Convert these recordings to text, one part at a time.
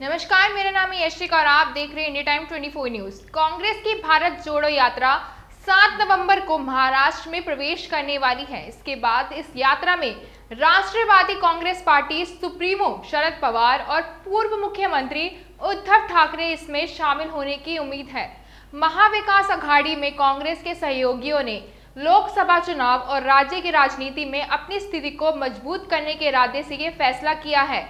नमस्कार, मेरा नाम है यशिका और आप देख रहे हैं इंडिया टाइम 24 न्यूज। कांग्रेस की भारत जोड़ो यात्रा 7 नवंबर को महाराष्ट्र में प्रवेश करने वाली है। इसके बाद इस यात्रा में राष्ट्रवादी कांग्रेस पार्टी सुप्रीमो शरद पवार और पूर्व मुख्यमंत्री उद्धव ठाकरे इसमें शामिल होने की उम्मीद है। महाविकास अघाड़ी में कांग्रेस के सहयोगियों ने लोकसभा चुनाव और राज्य की राजनीति में अपनी स्थिति को मजबूत करने के इरादे से ये फैसला किया है।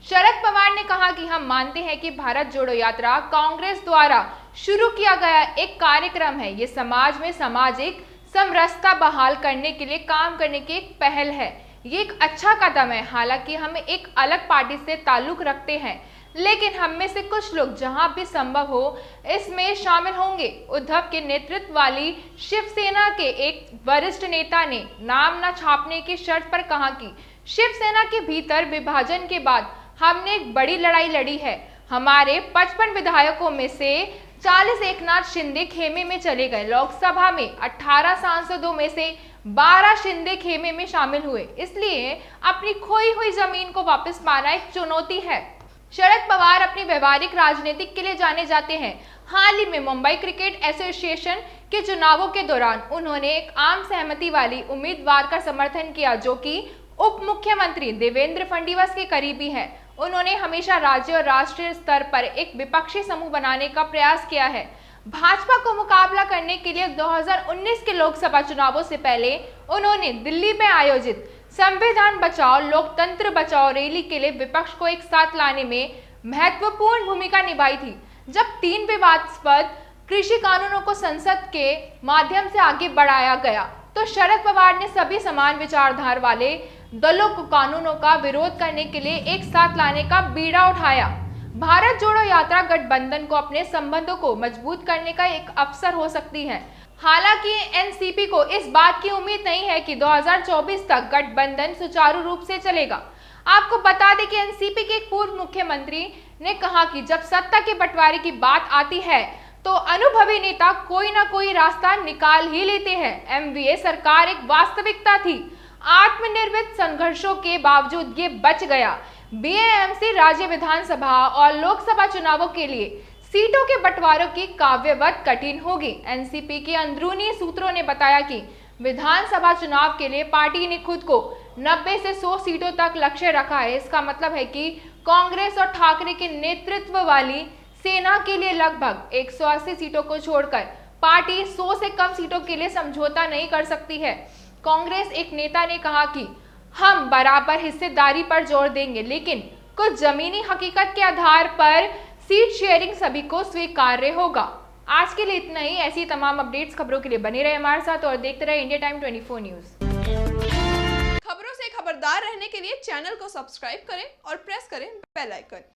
शरद पवार ने कहा कि हम मानते हैं कि भारत जोड़ो यात्रा कांग्रेस द्वारा शुरू किया गया एक कार्यक्रम है। ये समाज में सामाजिक समरसता बहाल करने के लिए काम करने की एक पहल है। ये एक अच्छा कदम है। हालांकि हम एक अलग पार्टी से ताल्लुक रखते हैं, लेकिन हम में से कुछ लोग जहां भी संभव हो इसमें शामिल होंगे। उद्धव के नेतृत्व वाली शिवसेना के एक वरिष्ठ नेता ने नाम न छापने की शर्त पर कहा कि शिवसेना के भीतर विभाजन के बाद हमने एक बड़ी लड़ाई लड़ी है। हमारे 55 विधायकों में से 40 एकनाथ शिंदे खेमे में चले गए। लोकसभा में 18 सांसदों में से 12 शिंदे खेमे में शामिल हुए। इसलिए अपनी खोई हुई जमीन को वापस पाना एक चुनौती है। शरद पवार अपनी व्यवहारिक राजनीति के लिए जाने जाते हैं। हाल ही में मुंबई क्रिकेट एसोसिएशन के चुनावों के दौरान उन्होंने एक आम सहमति वाली उम्मीदवार का समर्थन किया, जो कि उप मुख्यमंत्री देवेंद्र फडणवीस के करीबी है। उन्होंने हमेशा राज्य और राष्ट्रीय स्तर पर एक विपक्षी समूह बनाने का प्रयास किया है। भाजपा को मुकाबला करने के लिए 2019 के लोकसभा चुनावों से पहले उन्होंने दिल्ली में आयोजित संविधान बचाओ लोकतंत्र बचाओ रैली के लिए विपक्ष को एक साथ लाने में महत्वपूर्ण भूमिका निभाई थी। जब 3 विवादास्पद कृषि कानूनों को संसद के माध्यम से आगे बढ़ाया गया, तो शरद पवार ने सभी समान विचारधारा वाले दलों को कानूनों का विरोध करने के लिए एक साथ लाने का बीड़ा उठाया। भारत जोड़ो यात्रा गठबंधन को अपने संबंधों को मजबूत करने का एक अवसर हो सकती है। हालांकि एनसीपी को इस बात की उम्मीद नहीं है कि 2024 तक गठबंधन सुचारू रूप से चलेगा। आपको बता दें कि एनसीपी के एक पूर्व मुख्यमंत्री ने कहा कि जब सत्ता के बंटवारे की बात आती है तो अनुभवी नेता कोई ना कोई रास्ता निकाल ही लेते हैं। एमवीए सरकार एक वास्तविकता थी। आत्मनिर्मित संघर्षों के बावजूद ये बच गया। बीएएमसी राज्य विधानसभा और लोकसभा चुनावों के लिए सीटों के बंटवारों की काव्यवत कठिन होगी। एनसीपी के अंदरूनी सूत्रों ने बताया कि विधानसभा चुनाव के लिए पार्टी ने खुद को 90 से 100 सीटों तक लक्ष्य रखा है। इसका मतलब है कि कांग्रेस और ठाकरे के नेतृत्व वाली सेना के लिए लगभग 180 सीटों को छोड़कर पार्टी 100 से कम सीटों के लिए समझौता नहीं कर सकती है। कांग्रेस एक नेता ने कहा कि हम बराबर हिस्सेदारी पर जोर देंगे, लेकिन कुछ जमीनी हकीकत के आधार पर सीट शेयरिंग सभी को स्वीकार्य होगा। आज के लिए इतना ही। ऐसी तमाम अपडेट्स खबरों के लिए बने रहे हमारे साथ और देखते रहे इंडिया टाइम 24 न्यूज। खबरों से खबरदार रहने के लिए चैनल को सब्सक्राइब करें और प्रेस करें बेल आइकन।